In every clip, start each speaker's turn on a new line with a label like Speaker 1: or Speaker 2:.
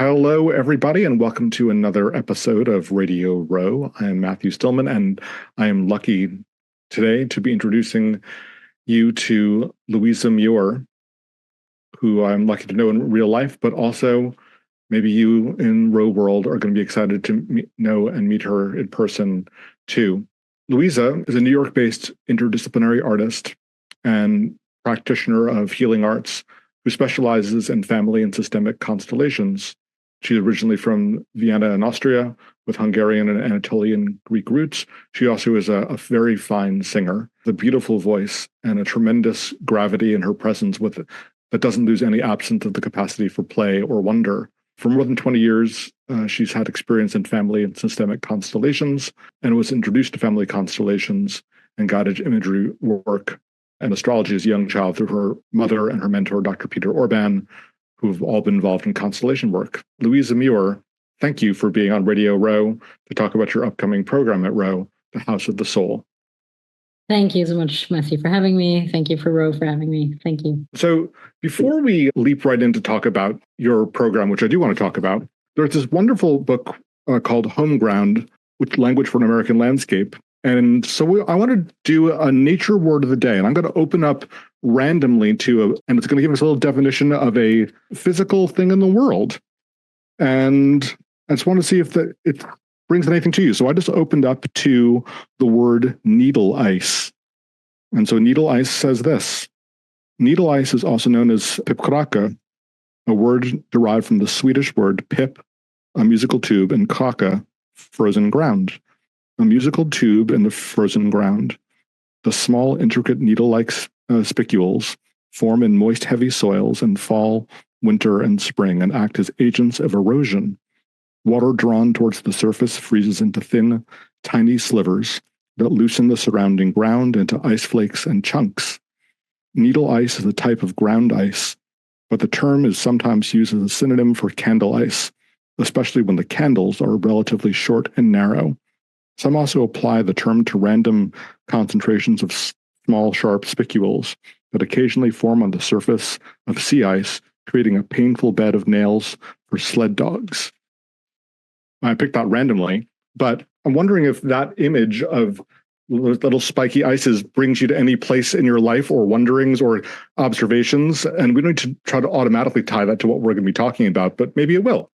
Speaker 1: Hello, everybody, and welcome to another episode of Radio Rowe. I am Matthew Stillman, and I am lucky today to be introducing you to Luisa Muhr, who I'm lucky to know in real life, but also maybe you in Rowe World are going to be excited to know and meet her in person too. Luisa is a New York-based interdisciplinary artist and practitioner of healing arts who specializes in family and systemic constellations. She's originally from Vienna in Austria with Hungarian and Anatolian Greek roots. She also is a very fine singer, with a beautiful voice and a tremendous gravity in her presence that doesn't lose any absence of the capacity for play or wonder. For more than 20 years, she's had experience in family and systemic constellations and was introduced to family constellations and guided imagery work and astrology as a young child through her mother and her mentor, Dr. Peter Orban, who've all been involved in constellation work. Luisa Muhr, thank you for being on Radio Rowe to talk about your upcoming program at Rowe, The House of the Soul.
Speaker 2: Thank you so much, Matthew, for having me. Thank you for Rowe for having me. Thank you.
Speaker 1: So before we leap right in to talk about your program, which I do want to talk about, there's this wonderful book called Home Ground, which Language for an American Landscape. And so I want to do a nature word of the day, and I'm going to open up randomly and it's going to give us a little definition of a physical thing in the world. And I just want to see if it brings anything to you. So I just opened up to the word needle ice. And so needle ice says this. Needle ice is also known as pipkraka, a word derived from the Swedish word pip, a musical tube, and kraka, frozen ground. A musical tube in the frozen ground. The small, intricate needle-like spicules form in moist, heavy soils in fall, winter, and spring and act as agents of erosion. Water drawn towards the surface freezes into thin, tiny slivers that loosen the surrounding ground into ice flakes and chunks. Needle ice is a type of ground ice, but the term is sometimes used as a synonym for candle ice, especially when the candles are relatively short and narrow. Some also apply the term to random concentrations of small, sharp spicules that occasionally form on the surface of sea ice, creating a painful bed of nails for sled dogs. I picked that randomly, but I'm wondering if that image of little spiky ices brings you to any place in your life or wonderings or observations. And we don't need to try to automatically tie that to what we're going to be talking about, but maybe it will.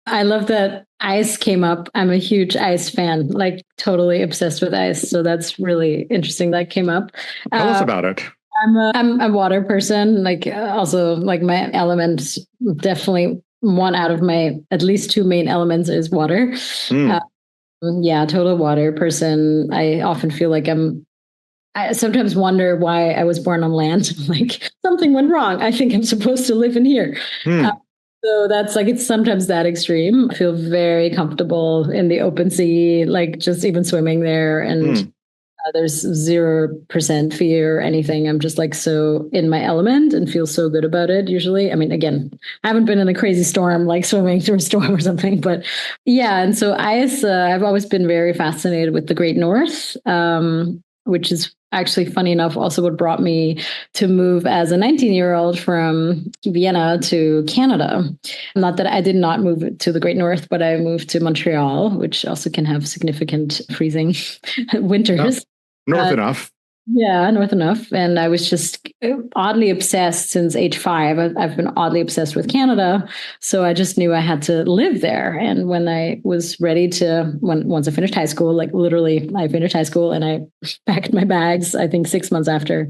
Speaker 2: I love that ice came up. I'm a huge ice fan, like totally obsessed with ice. So that's really interesting that came up.
Speaker 1: Tell us about it.
Speaker 2: I'm a water person, also like my elements, definitely one out of my at least two main elements is water. Total water person. I often feel like I sometimes wonder why I was born on land. Like something went wrong. I think I'm supposed to live in here. So that's it's sometimes that extreme. I feel very comfortable in the open sea, like just even swimming there. And there's 0% fear or anything. I'm just so in my element and feel so good about it usually. I mean, again, I haven't been in a crazy storm, like swimming through a storm or something, but yeah. And so ice, I've always been very fascinated with the Great North, which is actually, funny enough, also what brought me to move as a 19-year-old from Vienna to Canada. Not that I did not move to the Great North, but I moved to Montreal, which also can have significant freezing winters.
Speaker 1: North enough.
Speaker 2: Yeah, north enough. And I was just oddly obsessed since age 5. I've been oddly obsessed with Canada. So I just knew I had to live there. And when I was ready once I finished high school, literally I finished high school and I packed my bags, I think 6 months after,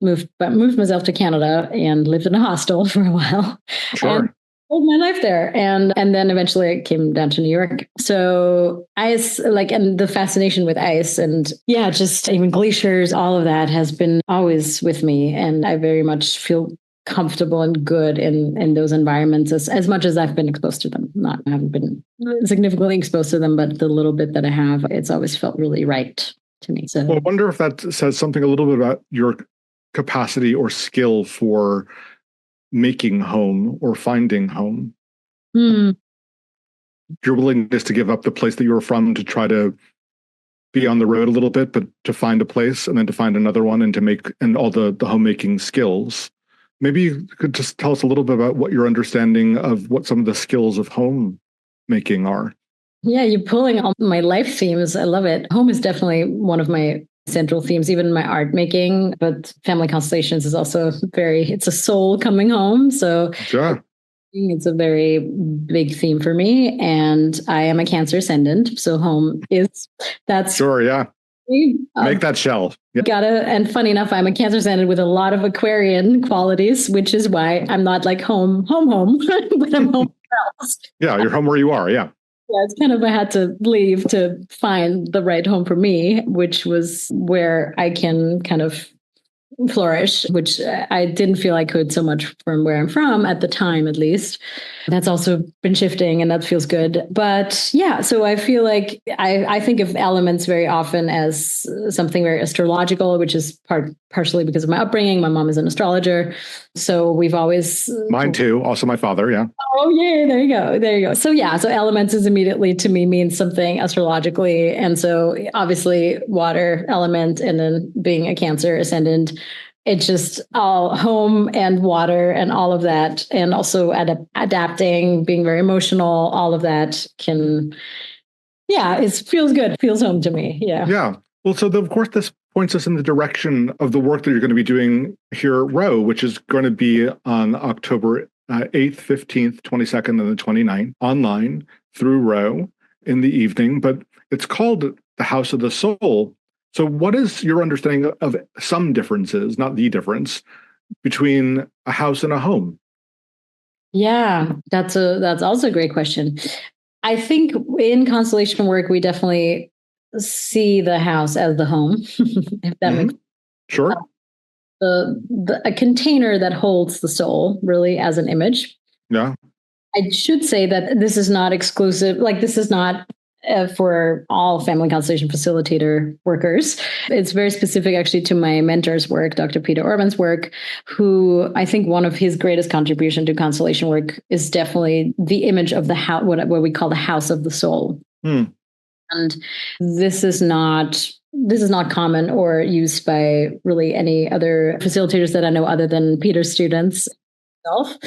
Speaker 2: moved myself to Canada and lived in a hostel for a while.
Speaker 1: Sure.
Speaker 2: And lived my life there. And then eventually I came down to New York. So ice, and the fascination with ice and just even glaciers, all of that has been always with me. And I very much feel comfortable and good in those environments as much as I've been exposed to them. I haven't been significantly exposed to them, but the little bit that I have, it's always felt really right to me. So
Speaker 1: I wonder if that says something a little bit about your capacity or skill for making home or finding home. Your willingness to give up the place that you were from to try to be on the road a little bit, but to find a place and then to find another one and to make, and all the homemaking skills Maybe you could just tell us a little bit about what your understanding of what some of the skills of homemaking are.
Speaker 2: Yeah, you're pulling all my life themes. I love it. Home is definitely one of my central themes, even in my art making, but family constellations is also it's a soul coming home. So
Speaker 1: yeah.
Speaker 2: It's a very big theme for me. And I am a Cancer ascendant. So that's
Speaker 1: sure, yeah. Make that shell.
Speaker 2: Yeah. And funny enough, I'm a Cancer ascendant with a lot of Aquarian qualities, which is why I'm not like home, but I'm home else.
Speaker 1: Yeah, you're home where you are. Yeah.
Speaker 2: Yeah, it's kind of, I had to leave to find the right home for me, which was where I can kind of flourish, which I didn't feel I could so much from where I'm from at the time, at least. That's also been shifting and that feels good. But yeah, so I feel like I think of elements very often as something very astrological, which is partially because of my upbringing. My mom is an astrologer. So we've always...
Speaker 1: Mine too. Also my father, yeah.
Speaker 2: Oh, yeah, there you go. So yeah, so elements is immediately to me means something astrologically. And so obviously water element and then being a Cancer ascendant, it's just all home and water and all of that. And also adapting, being very emotional, all of that it feels good, feels home to me. Yeah.
Speaker 1: Yeah. Well, so of course, this points us in the direction of the work that you're going to be doing here at Rowe, which is going to be on October 8th, 15th, 22nd, and the 29th, online through Rowe in the evening. But it's called the House of the Soul. So what is your understanding of some differences, not the difference, between a house and a home?
Speaker 2: Yeah, that's also a great question. I think in constellation work, we definitely see the house as the home, if that makes sense.
Speaker 1: Sure.
Speaker 2: A container that holds the soul, really, as an image.
Speaker 1: Yeah.
Speaker 2: I should say that this is not exclusive. Like, this is not for all family constellation facilitator workers. It's very specific actually to my mentor's work, Dr. Peter Orban's work, who I think one of his greatest contribution to constellation work is definitely the image of the house, what we call the house of the soul. And this is not common or used by really any other facilitators that I know other than Peter's students himself.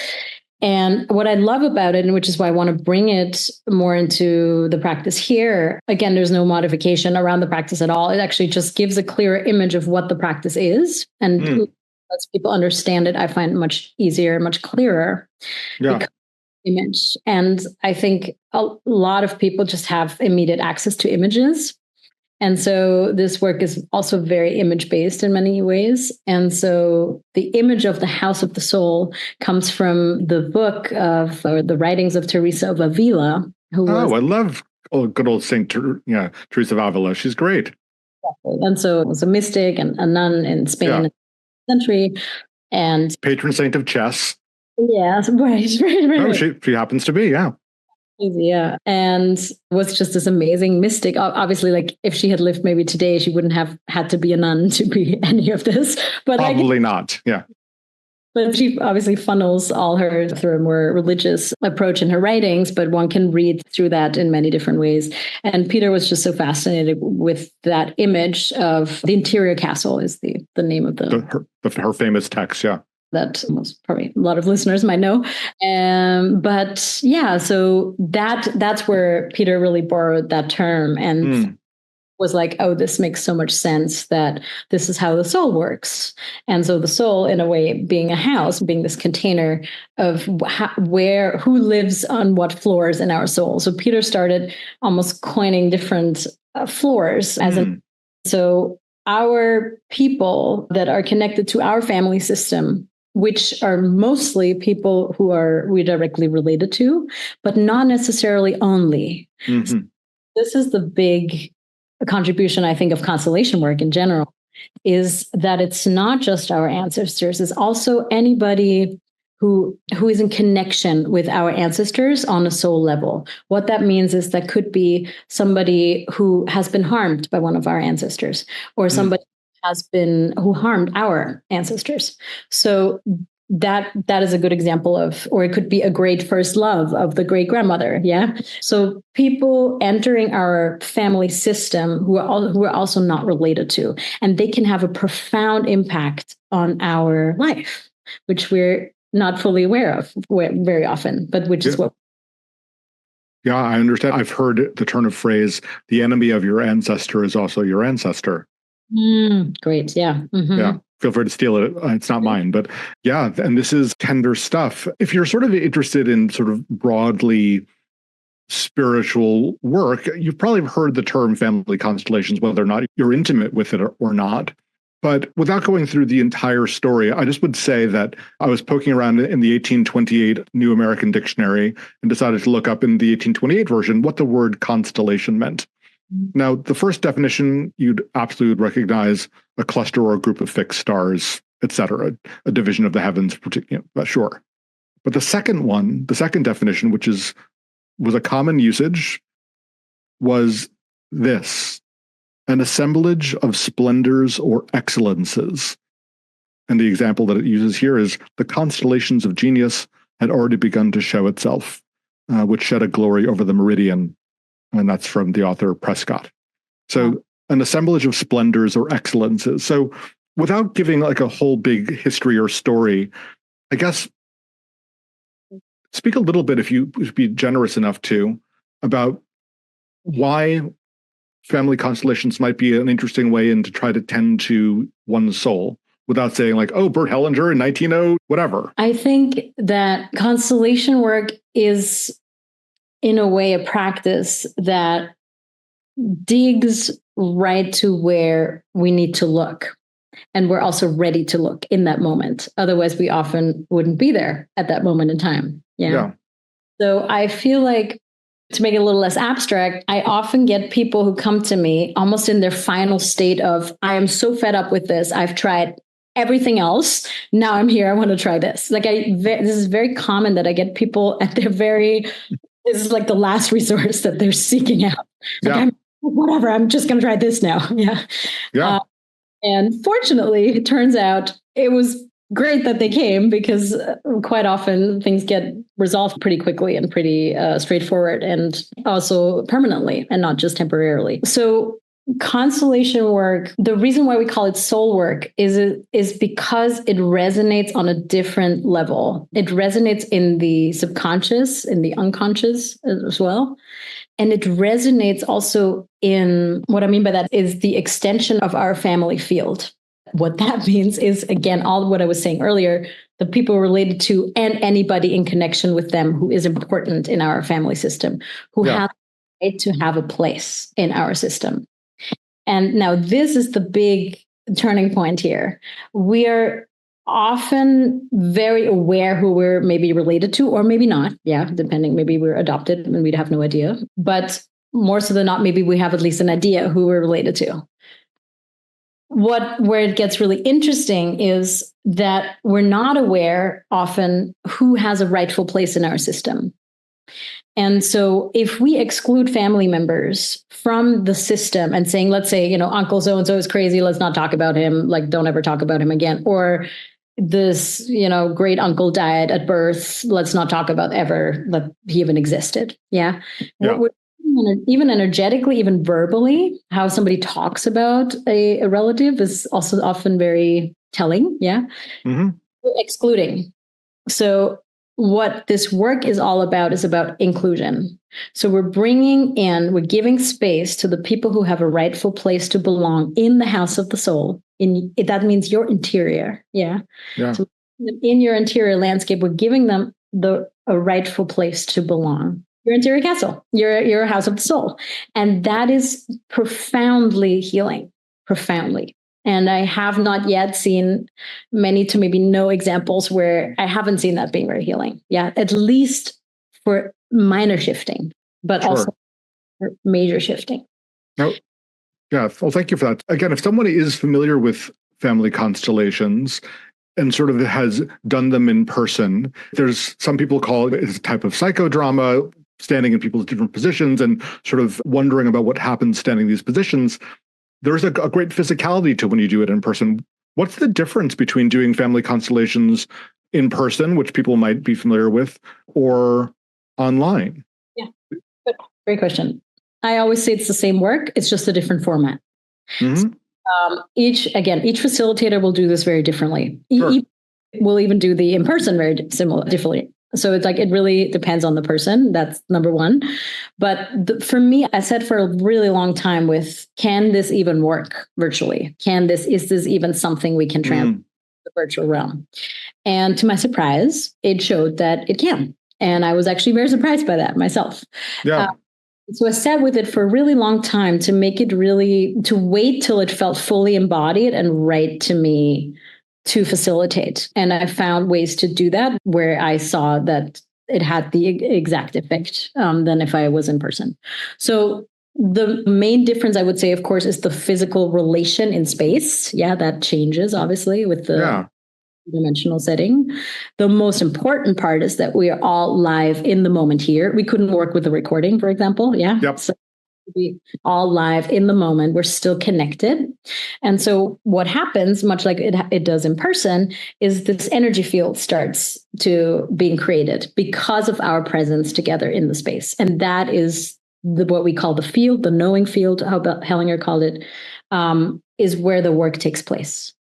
Speaker 2: And what I love about it, and which is why I want to bring it more into the practice here, again, there's no modification around the practice at all. It actually just gives a clearer image of what the practice is and lets people understand it. I find much easier, much clearer.
Speaker 1: Yeah.
Speaker 2: Image. And I think a lot of people just have immediate access to images. And so this work is also very image-based in many ways. And so the image of the House of the Soul comes from the book or the writings of Teresa of Avila.
Speaker 1: I love good old Saint Teresa of Avila. She's great.
Speaker 2: And so it was a mystic and a nun in Spain in the century. And
Speaker 1: patron saint of chess.
Speaker 2: Yeah, right.
Speaker 1: Oh, she happens to be, yeah.
Speaker 2: Yeah. And was just this amazing mystic. Obviously, like if she had lived maybe today, she wouldn't have had to be a nun to be any of this. But
Speaker 1: probably not. Yeah.
Speaker 2: But she obviously funnels all her through a more religious approach in her writings, but one can read through that in many different ways. And Peter was just so fascinated with that image of the interior castle is the name of
Speaker 1: her famous text. Yeah.
Speaker 2: That most probably a lot of listeners might know. But yeah, so that's where Peter really borrowed that term and was like, oh, this makes so much sense that this is how the soul works. And so the soul, in a way, being a house, being this container of who lives on what floors in our soul. So Peter started almost coining different floors so our people that are connected to our family system, which are mostly people who we directly related to, but not necessarily only. So this is the big contribution, I think, of constellation work in general, is that it's not just our ancestors, it's also anybody who is in connection with our ancestors on a soul level. What that means is that could be somebody who has been harmed by one of our ancestors, or somebody who harmed our ancestors. So that is a good example of, or it could be a great first love of the great grandmother. Yeah. So people entering our family system who are also not related to, and they can have a profound impact on our life. which we're not fully aware of very often, but which is what.
Speaker 1: Yeah, I understand. I've heard the turn of phrase, the enemy of your ancestor is also your ancestor.
Speaker 2: Great. Yeah. Mm-hmm.
Speaker 1: Yeah. Feel free to steal it. It's not mine, but yeah. And this is tender stuff. If you're sort of interested in sort of broadly spiritual work, you've probably heard the term family constellations, whether or not you're intimate with it or not. But without going through the entire story, I just would say that I was poking around in the 1828 New American Dictionary and decided to look up in the 1828 version what the word constellation meant. Now, the first definition you'd absolutely recognize: a cluster or a group of fixed stars, etc., a division of the heavens, sure. But the second definition, which was a common usage, was this: an assemblage of splendors or excellences. And the example that it uses here is the constellations of genius had already begun to show itself, which shed a glory over the meridian. And that's from the author Prescott. So an assemblage of splendors or excellences. So without giving like a whole big history or story, I guess speak a little bit, if you would be generous enough to, about why family constellations might be an interesting way in to try to tend to one's soul without saying like, oh, Bert Hellinger in 1900, whatever.
Speaker 2: I think that constellation work is, in a way, a practice that digs right to where we need to look. And we're also ready to look in that moment. Otherwise, we often wouldn't be there at that moment in time. Yeah. So I feel like, to make it a little less abstract, I often get people who come to me almost in their final state of, I am so fed up with this. I've tried everything else. Now I'm here. I want to try this. Like this is very common that I get people at their this is like the last resource that they're seeking out. Like, whatever, I'm just going to try this now. Yeah. And fortunately, it turns out it was great that they came, because quite often things get resolved pretty quickly and pretty straightforward, and also permanently and not just temporarily. So constellation work, the reason why we call it soul work is because it resonates on a different level. It resonates in the subconscious, in the unconscious as well. And it resonates also in, what I mean by that is the extension of our family field. What that means is, again, all what I was saying earlier, the people related to and anybody in connection with them who is important in our family system, who have to have a place in our system. And now this is the big turning point here. We are often very aware who we're maybe related to, or maybe not. Yeah, depending. Maybe we're adopted and we'd have no idea. But more so than not, maybe we have at least an idea who we're related to. Where it gets really interesting is that we're not aware often who has a rightful place in our system. And so if we exclude family members from the system and saying, let's say, Uncle so-and-so is crazy, let's not talk about him, like don't ever talk about him again. Or this, great uncle died at birth, let's not talk about ever that he even existed. Yeah. Even energetically, even verbally, how somebody talks about a relative is also often very telling. Yeah. Mm-hmm. Excluding. So what this work is all about is about inclusion. So we're giving space to the people who have a rightful place to belong in the house of the soul. That means your interior. Yeah. So in your interior landscape, we're giving them a rightful place to belong. Your interior castle, your house of the soul. And that is profoundly healing, profoundly. And I have not yet seen many to maybe no examples where I haven't seen that being very healing. Yeah, at least for minor shifting, but also for major shifting.
Speaker 1: Well, thank you for that. Again, if someone is familiar with family constellations and sort of has done them in person, there's some people call it a type of psychodrama, standing in people's different positions and sort of wondering about what happens standing in these positions. There's a great physicality to when you do it in person. What's the difference between doing family constellations in person, which people might be familiar with, or online?
Speaker 2: Yeah, great question. I always say it's the same work. It's just a different format. Mm-hmm. So, each facilitator will do this very differently. Sure. We'll even do the in person very differently. So it's like, it really depends on the person. That's number one. But for me, I said for a really long time can this even work virtually? Is this even something we can transfer to the virtual realm? And to my surprise, it showed that it can. And I was actually very surprised by that myself.
Speaker 1: Yeah.
Speaker 2: So I sat with it for a really long time to wait till it felt fully embodied and right to me to facilitate. And I found ways to do that where I saw that it had the exact effect than if I was in person. So the main difference, I would say, of course, is the physical relation in space. Yeah, that changes, obviously, with the dimensional setting. The most important part is that we are all live in the moment here. We couldn't work with the recording, for example. Yeah.
Speaker 1: Yep.
Speaker 2: So we all live in the moment. We're still connected. And so what happens, much like it does in person, is this energy field starts to being created because of our presence together in the space. And that is what we call the field, the knowing field, how Hellinger called it, is where the work takes place.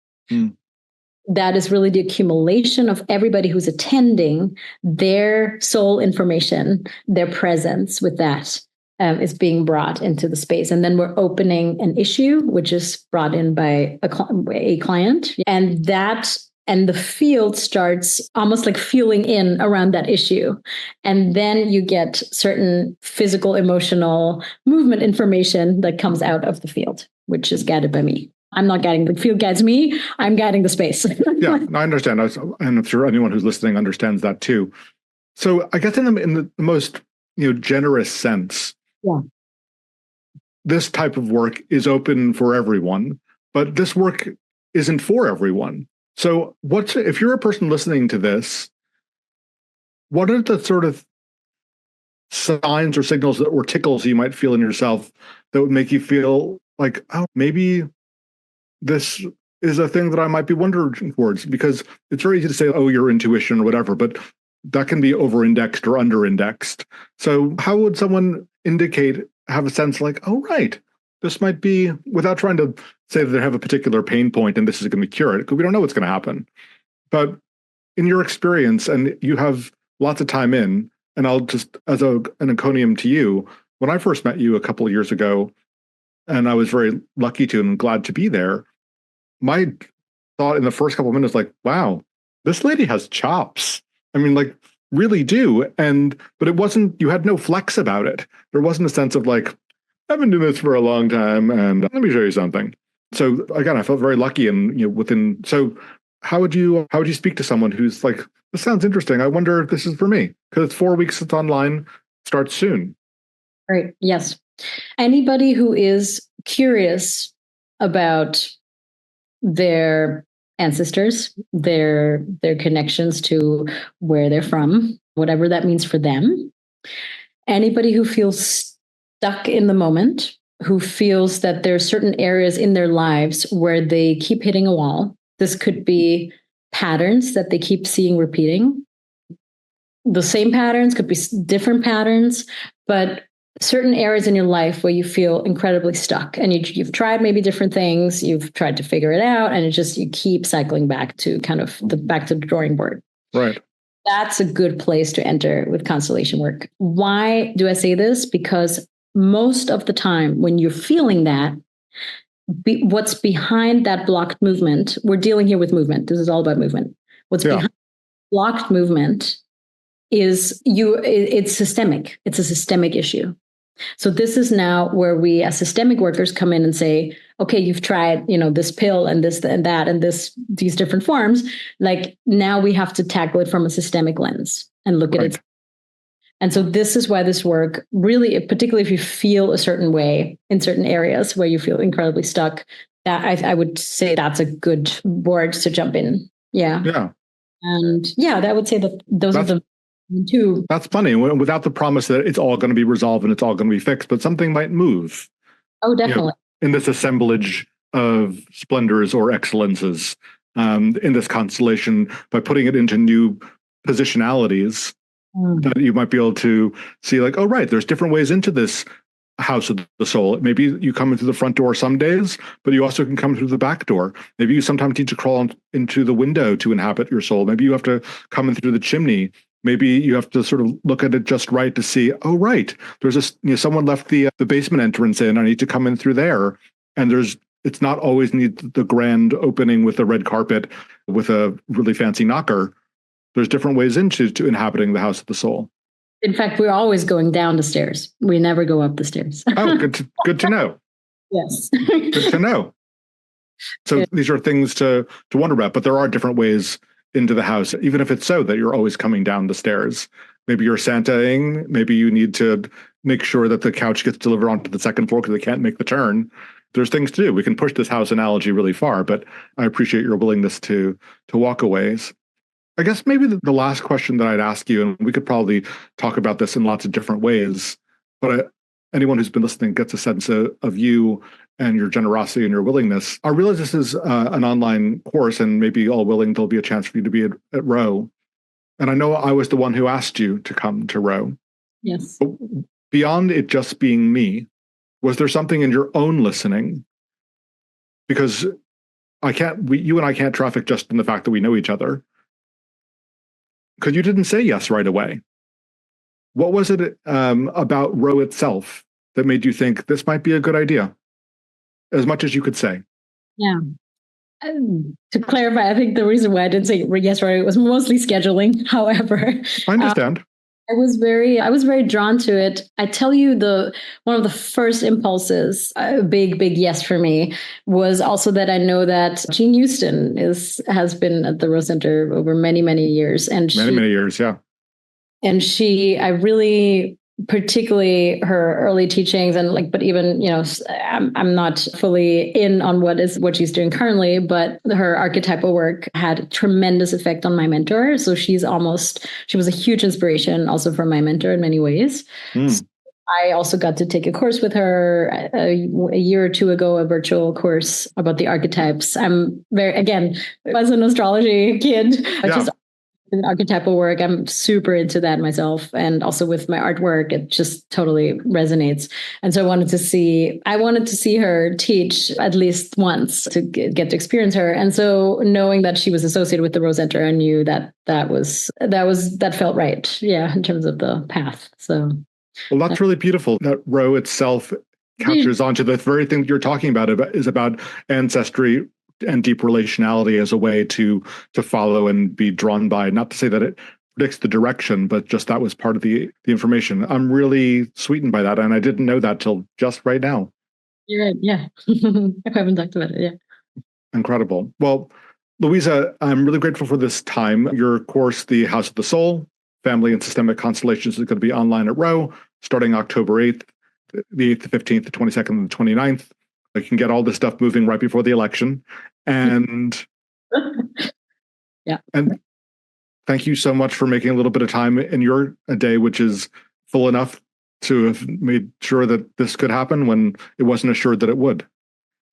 Speaker 2: That is really the accumulation of everybody who's attending, their soul information, their presence with that is being brought into the space. And then we're opening an issue, which is brought in by a client. And the field starts almost like feeling in around that issue. And then you get certain physical, emotional movement information that comes out of the field, which is guided by me. I'm not guiding the field, guides me. I'm guiding the space.
Speaker 1: Yeah, I understand. And I'm sure anyone who's listening understands that too. So I guess in the most generous sense, this type of work is open for everyone, but this work isn't for everyone. So if you're a person listening to this, what are the sort of signs or signals or tickles you might feel in yourself that would make you feel like, oh, maybe this is a thing that I might be wondering towards? Because it's very easy to say, oh, your intuition or whatever, but that can be over-indexed or under-indexed. So how would someone have a sense like, oh, right, this might be, without trying to say that they have a particular pain point and this is going to cure it, because we don't know what's going to happen. But in your experience, and you have lots of time in, and I'll just, as an encomium to you, when I first met you a couple of years ago, and I was very lucky to and glad to be there, my thought in the first couple of minutes, like, wow, this lady has chops. I mean, like, really do. But it wasn't, you had no flex about it. There wasn't a sense of like, I've been doing this for a long time and let me show you something. So again, I felt very lucky so how would you speak to someone who's like, this sounds interesting. I wonder if this is for me, because it's 4 weeks, it's online, starts soon.
Speaker 2: Right. Yes. Anybody who is curious about their ancestors, their connections to where they're from, whatever that means for them. Anybody who feels stuck in the moment, who feels that there are certain areas in their lives where they keep hitting a wall. This could be patterns that they keep seeing repeating. The same patterns could be different patterns, but certain areas in your life where you feel incredibly stuck and you've tried maybe different things, you've tried to figure it out, and you keep cycling back to back to the drawing board.
Speaker 1: Right.
Speaker 2: That's a good place to enter with constellation work. Why do I say this? Because most of the time when you're feeling that, what's behind that blocked movement, we're dealing here with movement. This is all about movement. What's behind blocked movement is it's systemic. It's a systemic issue. So this is now where we as systemic workers come in and say, okay, you've tried, this pill and this and that and these different forms. Like now we have to tackle it from a systemic lens and look at it. And so this is why this work really, particularly if you feel a certain way in certain areas where you feel incredibly stuck, that I would say that's a good board to jump in. Yeah.
Speaker 1: Yeah.
Speaker 2: And I would say that those are the two.
Speaker 1: That's funny. Without the promise that it's all going to be resolved and it's all going to be fixed, but something might move.
Speaker 2: Oh, definitely.
Speaker 1: In this assemblage of splendors or excellences, in this constellation, by putting it into new positionalities, that you might be able to see like, oh, right, there's different ways into this house of the soul. Maybe you come in through the front door some days, but you also can come through the back door. Maybe you sometimes need to crawl into the window to inhabit your soul. Maybe you have to come in through the chimney. Maybe you have to sort of look at it just right to see, oh, right, there's someone left the basement entrance in. I need to come in through there. And it's not always need the grand opening with a red carpet with a really fancy knocker. There's different ways to inhabiting the house of the soul.
Speaker 2: In fact, we're always going down the stairs. We never go up the stairs.
Speaker 1: Oh, good to know.
Speaker 2: Yes.
Speaker 1: Good to know. So these are things to wonder about, but there are different ways into the house, even if it's so that you're always coming down the stairs. Maybe you're Santaing. Maybe you need to make sure that the couch gets delivered onto the second floor because they can't make the turn. There's things to do. We can push this house analogy really far, but I appreciate your willingness to walk a ways. I guess maybe the last question that I'd ask you, and we could probably talk about this in lots of different ways, but anyone who's been listening gets a sense of you and your generosity and your willingness. I realize this is an online course, and maybe all willing, there'll be a chance for you to be at Rowe. And I know I was the one who asked you to come to Rowe.
Speaker 2: Yes.
Speaker 1: But beyond it just being me, was there something in your own listening? Because you and I can't traffic just in the fact that we know each other. Because you didn't say yes right away. What was it about Rowe itself that made you think this might be a good idea? As much as you could say.
Speaker 2: Yeah. To clarify, I think the reason why I didn't say yes right away was mostly scheduling. However,
Speaker 1: I understand.
Speaker 2: I was very drawn to it. I tell you, one of the first impulses, a big yes for me, was also that I know that Jean Houston has been at the Rowe Center over many years, and
Speaker 1: many years, yeah.
Speaker 2: And I really, particularly her early teachings, and but even I'm not fully in on what she's doing currently, but her archetypal work had a tremendous effect on my mentor. So she was a huge inspiration also for my mentor in many ways. So I also got to take a course with her a year or two ago, a virtual course about the archetypes. I'm was an astrology kid.
Speaker 1: Yeah.
Speaker 2: In archetypal work, I'm super into that myself, and also with my artwork, it just totally resonates. And so I wanted to see her teach at least once to get to experience her. And so knowing that she was associated with the Rowe Center, I knew that felt right. Yeah, in terms of the path. So,
Speaker 1: well, that's really beautiful. That Rowe itself captures onto the very thing that you're talking about is about ancestry and deep relationality as a way to follow and be drawn by. Not to say that it predicts the direction, but just that was part of the information. I'm really sweetened by that, and I didn't know that till just right now.
Speaker 2: You're right, yeah. I haven't talked about it, yeah.
Speaker 1: Incredible. Well, Luisa, I'm really grateful for this time. Your course, The House of the Soul, Family and Systemic Constellations, is going to be online at Rowe, starting October 8th, the 8th, the 15th, the 22nd, and the 29th. You can get all this stuff moving right before the election. And
Speaker 2: yeah.
Speaker 1: And thank you so much for making a little bit of time in your day, which is full enough to have made sure that this could happen when it wasn't assured that it would.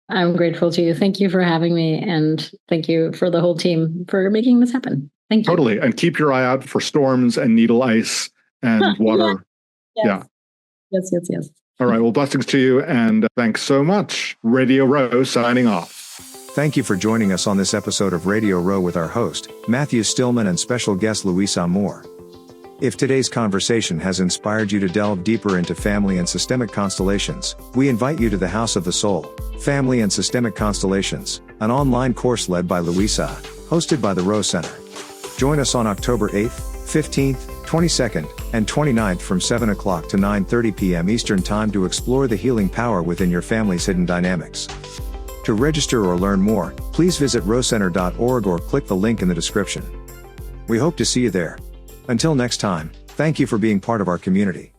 Speaker 2: I'm grateful to you. Thank you for having me. And thank you for the whole team for making this happen. Thank you.
Speaker 1: Totally. And keep your eye out for storms and needle ice and water.
Speaker 2: Yes. Yeah. Yes.
Speaker 1: All right. Well, blessings to you. And thanks so much. Radio Rowe signing off.
Speaker 3: Thank you for joining us on this episode of Radio Rowe with our host, Matthew Stillman, and special guest Luisa Muhr. If today's conversation has inspired you to delve deeper into family and systemic constellations, we invite you to the House of the Soul, Family and Systemic Constellations, an online course led by Luisa, hosted by the Rowe Center. Join us on October 8th, 15th, 22nd, and 29th from 7 o'clock to 9:30 p.m. Eastern Time to explore the healing power within your family's hidden dynamics. To register or learn more, please visit rowecenter.org or click the link in the description. We hope to see you there. Until next time, thank you for being part of our community.